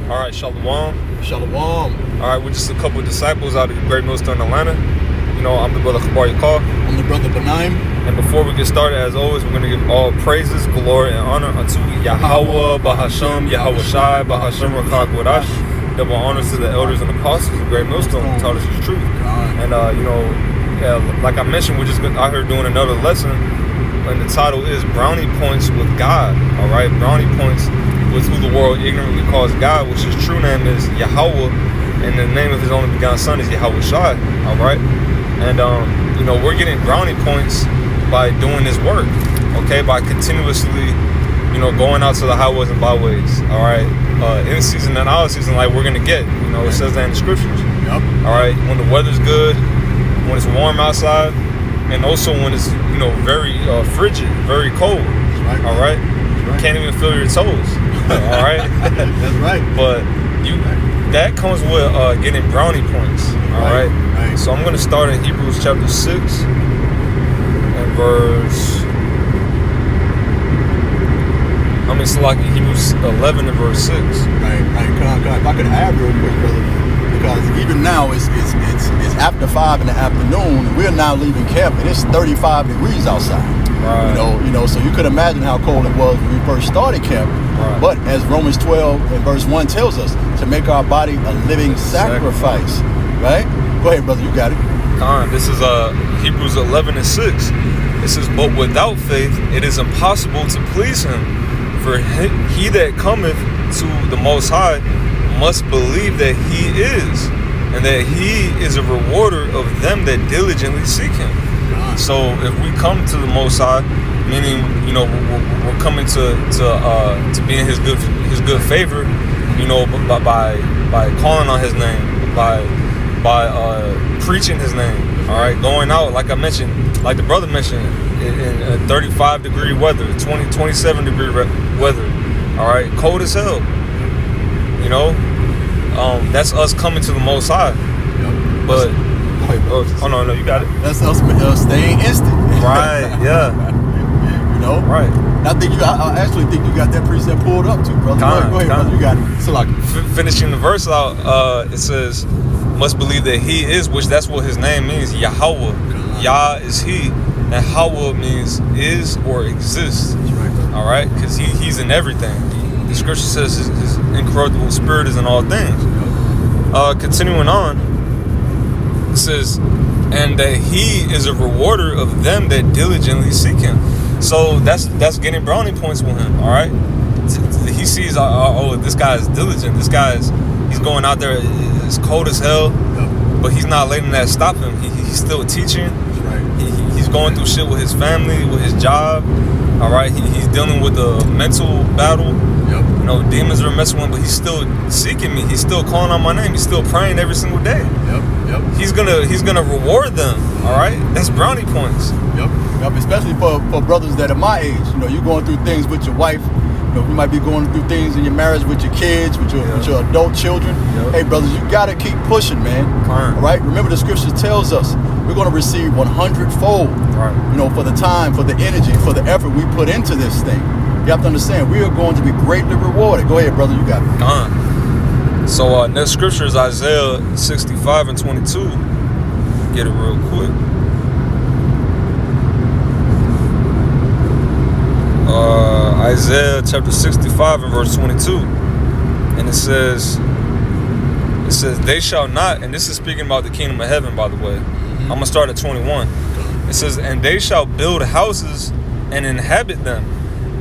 All right, Shalom. Shalom. All right, we're just a couple of disciples out of the Great Millstone, Atlanta. You know, I'm the brother GOD Yahawah. I'm the brother Brownie. And before we get started, as always, we're going to give all praises, glory, and honor unto Yahawah, Bahasham, Yahawashi, Bahasham, Rakak, Wadash. Double honors to the elders and apostles of the Great Millstone who taught us the truth. And, like I mentioned, we're just out here doing another lesson. And the title is Brownie Points with God. All right, Brownie Points with who the world ignorantly calls God, which his true name is Yahawah, and the name of his only begotten son is Yahawashi. All right, and we're getting brownie points by doing this work. Okay, by continuously, going out to the highways and byways. All right, in season and out of season, like we're gonna get. It says that in the scriptures. Yep. All right, when the weather's good, when it's warm outside, and also when it's very frigid, very cold. Right. All right, can't even feel your toes. All right, that's right. But that comes with getting brownie points. All right. So I'm going to start in Hebrews chapter 6 and verse. Hebrews 11 and verse 6. Right. If I could add real quick, brother, because even now it's after 5 in the afternoon, and we're now leaving camp, and it's 35 degrees outside. Right. So you could imagine how cold it was when we first started camp. Right. But as Romans 12 and verse 1 tells us, to make our body a living sacrifice. Right? Go ahead, brother, you got it. This is Hebrews 11 and 6. It says, but without faith it is impossible to please him. For he that cometh to the Most High must believe that he is, and that he is a rewarder of them that diligently seek him. So if we come to the Most High, meaning we're coming to be in his good favor, by calling on his name, by preaching his name. All right, going out, like I mentioned, like the brother mentioned, in 35 degree weather, 27 degree weather. All right, cold as hell. That's us coming to the Most High. But oh no, you got it. That's us staying instant. Right. Yeah. Right. I actually think you got that precept pulled up too, brother. Go ahead, brother. You got it. So finishing the verse out, it says, must believe that he is, which that's what his name means, Yahawah. Yah is he, and Hawa means is or exists. That's right, brother. All right, because he's in everything. The scripture says his incorruptible spirit is in all things. Continuing on, it says, and that he is a rewarder of them that diligently seek him. So that's getting brownie points with him. All right, he sees, this guy is diligent. He's going out there. It's cold as hell, but he's not letting that stop him. He's still teaching. He's going through shit with his family, with his job. All right, he's dealing with the mental battle. Demons are messing with him, but he's still seeking me. He's still calling on my name. He's still praying every single day. He's gonna reward them. All right, that's brownie points. Especially for brothers that are my age. You're going through things with your wife. You might be going through things in your marriage with your kids, with your adult children. Hey, brothers, you gotta keep pushing, man. All right. Remember, the scripture tells us we're going to receive 100-fold. Right. For the time, for the energy, for the effort we put into this thing. You have to understand, we are going to be greatly rewarded. Go ahead, brother, you got it. So next scripture is Isaiah 65 and 22. Get it real quick. Isaiah chapter 65 and verse 22. And it says, they shall not, and this is speaking about the kingdom of heaven, by the way. I'm going to start at 21. It says, and they shall build houses and inhabit them,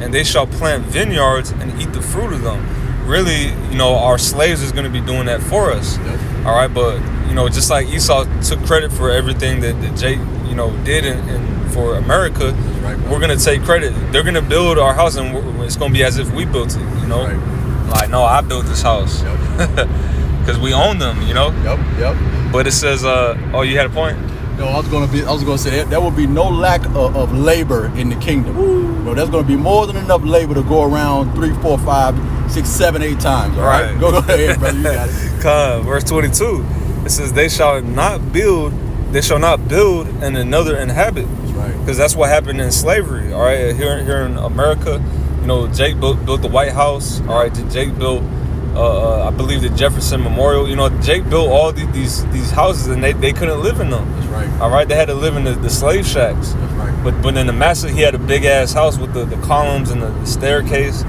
and they shall plant vineyards and eat the fruit of them. Really, our slaves is going to be doing that for us. All right, but, just like Esau took credit for everything that Jake, did and for America, we're going to take credit. They're going to build our house, and it's going to be as if we built it, Like, no, I built this house. Because we own them, But it says, you had a point? No, I was going to say there will be no lack of labor in the kingdom. There's going to be more than enough labor to go around 3, 4, 5, 6, 7, 8 times. All right. Go ahead, brother. You got it. Verse 22. It says, they shall not build and another inhabit. That's right. Because that's what happened in slavery. All right. Here in America, Jake built the White House. All right. Jake built I believe the Jefferson Memorial. You know, Jake built all these houses, and they couldn't live in them. That's right. All right, they had to live in the slave shacks. That's right. But in the master, he had a big ass house with the columns and the staircase.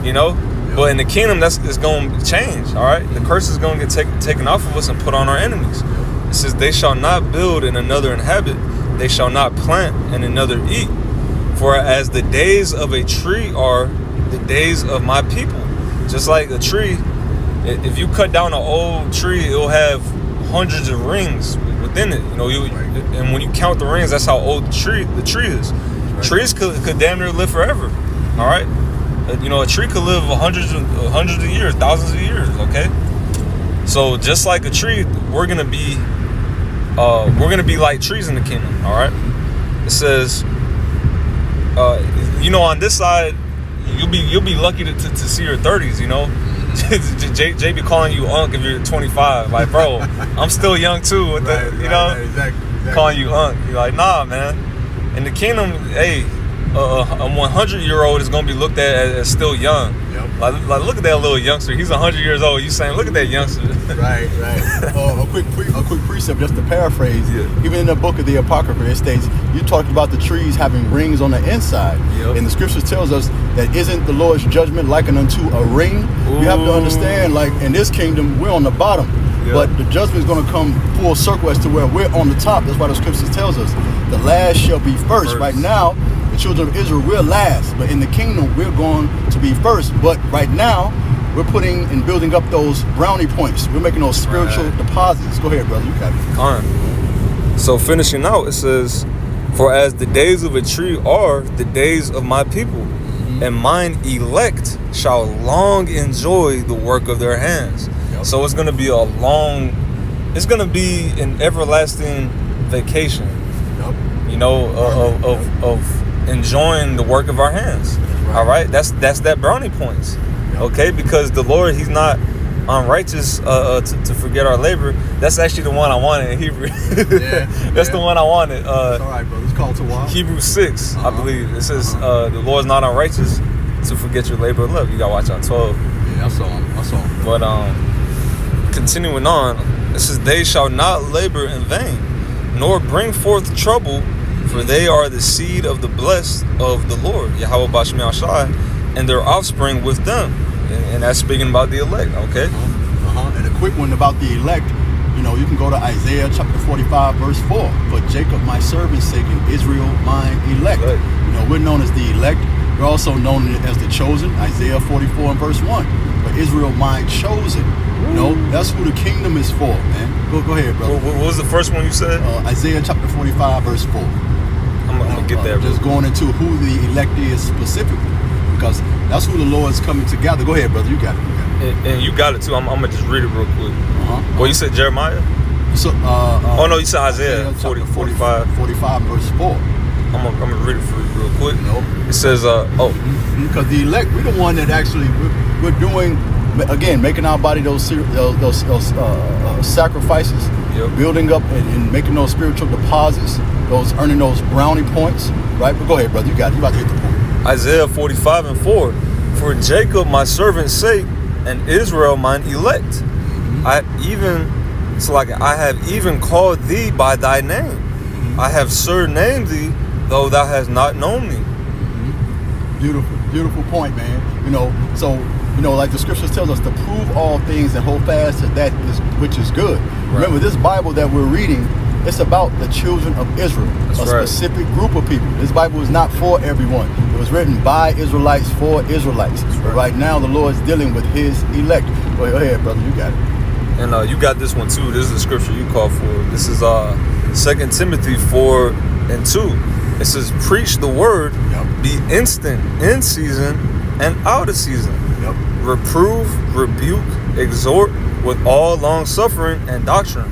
You know. Yep. But in the kingdom, it's going to change. All right, the curse is going to get taken off of us and put on our enemies. It says, "They shall not build and another inhabit; they shall not plant and another eat. For as the days of a tree are the days of my people." Just like a tree, if you cut down an old tree, it'll have hundreds of rings within it. You know, and when you count the rings, that's how old the tree is. Right. Trees could damn near live forever. All right, you know, a tree could live hundreds of years, thousands of years. Okay, so just like a tree, we're gonna be like trees in the kingdom. All right, it says, you know, on this side, you'll be lucky to see your 30s. You know, Jay be calling you Unc if you're 25. Like, bro, I'm still young too. With exactly. Calling you Unc. You're like, nah, man. In the kingdom, hey, a 100-year-old is gonna be looked at as still young. Yep. Like, look at that little youngster. He's 100 years old. You saying, look at that youngster. Right. A quick precept, just to paraphrase. Yeah. Even in the book of the Apocrypha, it states, you talked about the trees having rings on the inside. Yep. And the scriptures tells us that isn't the Lord's judgment likened unto a ring? Ooh. You have to understand, like, in this kingdom, we're on the bottom. Yep. But the judgment is going to come full circle as to where we're on the top. That's why the scriptures tells us the last shall be first. Right now, the children of Israel, we're last. But in the kingdom, we're going to be first. But right now, we're putting and building up those brownie points. We're making those spiritual deposits. Go ahead, brother. You got it. All right. So finishing out, it says, "For as the days of a tree are the days of my people, and mine elect shall long enjoy the work of their hands." Yep. So it's going to be it's going to be an everlasting vacation. Yep. You know, of enjoying the work of our hands. Right. All right, that's that brownie points. Yep. Okay, because the Lord, He's not unrighteous to forget our labor. That's actually the one I wanted in Hebrew. That's the one I wanted. It's all right, bro. It's called to what? Hebrews 6, I believe. It says the Lord's not unrighteous to forget your labor of love. You gotta watch out 12. Yeah, I saw him. But continuing on, it says, "They shall not labor in vain, nor bring forth trouble, for they are the seed of the blessed of the Lord, Yahawah Yahawashi, and their offspring with them." And that's speaking about the elect, okay? And a quick one about the elect, you know, you can go to Isaiah chapter 45, verse 4. "For Jacob my servant's sake, and Israel mine elect." Right. You know, we're known as the elect. We're also known as the chosen, Isaiah 44 and verse 1. "But Israel mine chosen." You know, that's who the kingdom is for, man. Go ahead, brother. What was the first one you said? Isaiah chapter 45, verse 4. I'm going to get that. Just going into who the elect is specifically, because that's who the Lord's coming to gather. Go ahead, brother. You got it. And you got it, too. I'm going to just real quick. Well, you said Jeremiah? So, no, you said Isaiah 45. 45, verse 4. I'm going to read it for you real quick. Nope. It says, because the elect, we're the one that actually, we're doing, again, making our body those sacrifices, building up and making those spiritual deposits, earning those brownie points, right? But go ahead, brother. You got it. You about to hit the point. Isaiah 45 and 4. "For Jacob my servant's sake, and Israel mine elect. I have even called thee by thy name. I have surnamed thee, though thou hast not known me." Beautiful point, man. You know, so, you know, like the scriptures tells us to prove all things and hold fast to that which is good. Right. Remember, this Bible that we're reading, it's about the children of Israel, specific group of people. This Bible is not for everyone. It was written by Israelites for Israelites. But right now, the Lord's dealing with His elect. Go ahead, brother. You got it. And you got this one too. This is the scripture you called for. This is 2 Timothy 4 and 2. It says, "Preach the word, be instant in season and out of season. Reprove, rebuke, exhort with all long suffering and doctrine."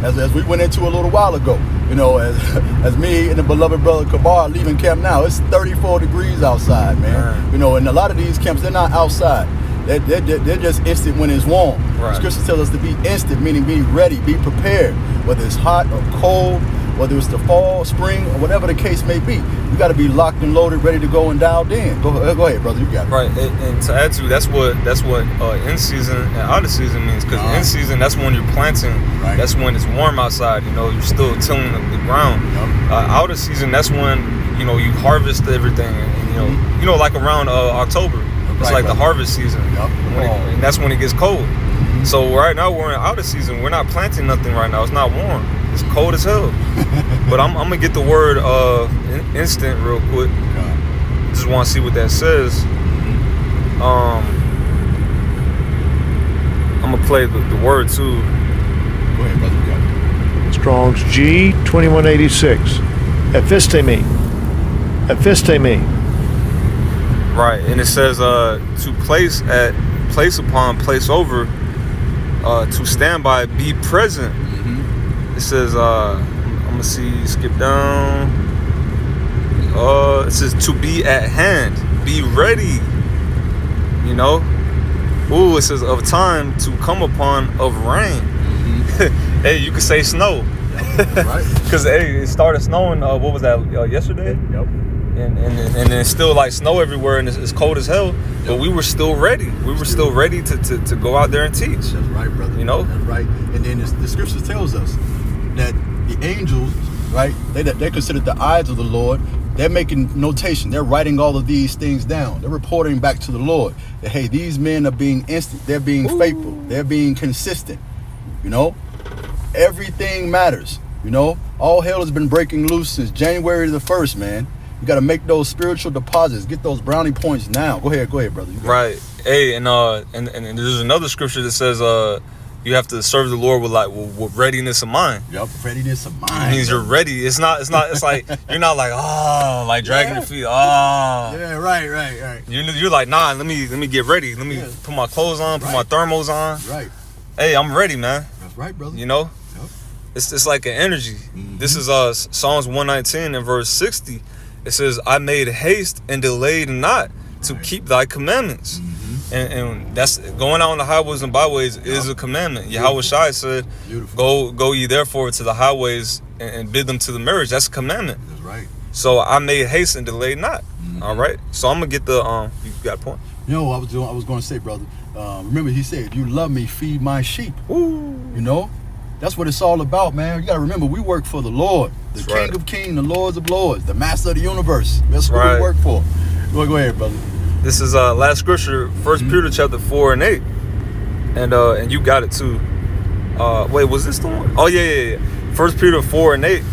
As we went into a little while ago, you know, as me and the beloved brother Kabar are leaving camp now, it's 34 degrees outside, man. You know, and a lot of these camps, they're not outside. They're just instant when it's warm. Right. Scripture tells us to be instant, meaning be ready, be prepared, whether it's hot or cold. whether it's the fall, spring, or whatever the case may be. You got to be locked and loaded, ready to go and dialed in. Go ahead, brother. You got it. Right, and to add to that's what in season and out of season means. Because in season, that's when you're planting. Right. That's when it's warm outside. You know, you're still tilling the ground. Yep. Out of season, that's when you harvest everything. And, you know, like around October, it's like the harvest season. Yep. And that's when it gets cold. So right now we're in out of season. We're not planting nothing right now. It's not warm. It's cold as hell. But I'm gonna get the word instant real quick. Just want to see what that says. I'm gonna play the word too. Go ahead, brother. You got it. Strong's G 2186. Ephistemi. Right, and it says to place at, place upon, place over, to stand by, be present. It says I'm gonna see, skip down. It says to be at hand, be ready. You know. Ooh, it says of time to come upon, of rain. Hey, you could say snow. Right. Because it started snowing. What was that? Yesterday. Yep. And it's still like snow everywhere, and it's cold as hell. But we were still ready. We were still ready to go out there and teach. That's right, brother. You know. That's right. And then the scripture tells us that the angels, right? They're considered the eyes of the Lord. They're making notation. They're writing all of these things down. They're reporting back to the Lord that, hey, these men are being instant. They're being faithful. They're being consistent. You know, everything matters. You know, all hell has been breaking loose since January the 1st, man. You got to make those spiritual deposits. Get those brownie points now. Go ahead, brother. Right. Hey, and there's another scripture that says you have to serve the Lord with readiness of mind. Yep, readiness of mind. It means you're ready. It's like you're not like dragging your feet. Yeah, right. You're like, nah, let me get ready. Let me put my clothes on, put my thermals on. Right. Hey, I'm ready, man. That's right, brother. You know? Yep. It's like an energy. This is Psalms 119 and verse 60. It says, I made haste and delayed not to keep thy commandments. And that's going out on the highways and byways is a commandment. Yahawashi said, go ye therefore to the highways and bid them to the marriage. That's a commandment. That's right. So I made haste and delayed not. All right. So I'm gonna get the you got a point. You know what I was going to say, brother. Remember, he said, "You love me, feed my sheep." Ooh. You know, that's what it's all about, man. You got to remember, we work for the Lord, the King of Kings, the Lords of Lords, the Master of the universe. That's what we work for. Go ahead, brother. This is last scripture, 1 Peter chapter 4 and 8, and you got it too. Wait, was this the one? Oh yeah. 1 Peter 4 and 8,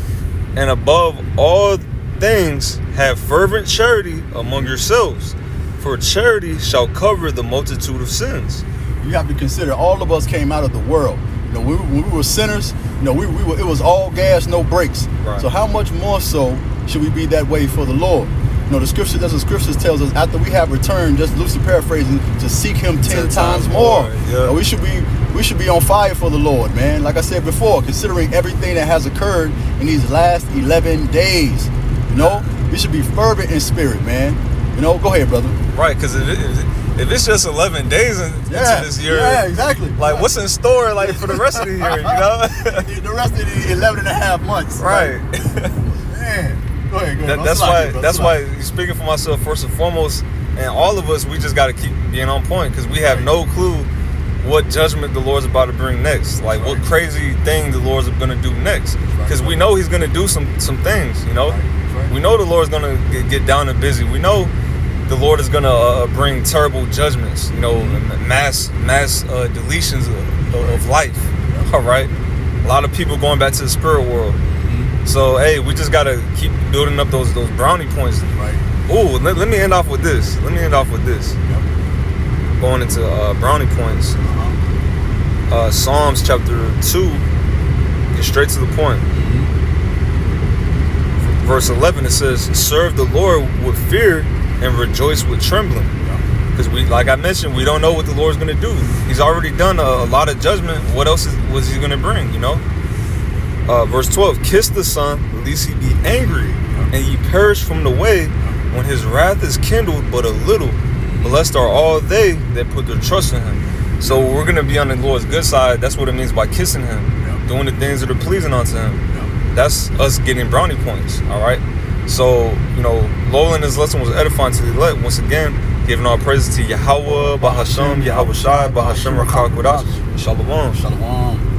and above all things have fervent charity among yourselves, for charity shall cover the multitude of sins. You have to consider all of us came out of the world. You know, when we were sinners, you know, we were, it was all gas, no brakes. Right. So how much more so should we be that way for the Lord? You know, the scriptures tells us after we have returned, just loosely paraphrasing, to seek Him 10 times more. Yeah. We should be on fire for the Lord, man. Like I said before, considering everything that has occurred in these last 11 days, you know, we should be fervent in spirit, man. You know, go ahead, brother. Right, because if it's just 11 days into this year, yeah, exactly. Like, what's in store, like, for the rest of the year, you know? The rest of the 11 and a half months. Right. Man, go ahead. That's why, speaking for myself, first and foremost, and all of us, we just got to keep being on point, because we have no clue what judgment the Lord's about to bring next. Like, what crazy thing the Lord's going to do next. Because we know He's going to do some things, you know? Right. We know the Lord's going to get down and busy. We know the Lord is going to bring terrible judgments, you know, mass deletions of life, all right? A lot of people going back to the spirit world. So, hey, we just got to keep building up those brownie points. Right. Ooh, let me end off with this. Yep. Going into brownie points. Psalms chapter 2, get straight to the point. Verse 11, it says, serve the Lord with fear and rejoice with trembling. Because like I mentioned, we don't know what the Lord's going to do. He's already done a lot of judgment. What else was He going to bring, you know? Verse 12, kiss the Son, lest He be angry, and ye perish from the way when His wrath is kindled but a little. Blessed are all they that put their trust in Him. So we're going to be on the Lord's good side. That's what it means by kissing Him, doing the things that are pleasing unto Him. That's us getting brownie points. All right. So, Lola in this lesson was edifying to the elect. Once again, giving all praises to Yahawah, Bahashem, Yahawashi, Bahashem Rakak with us. Shalom. Shalom.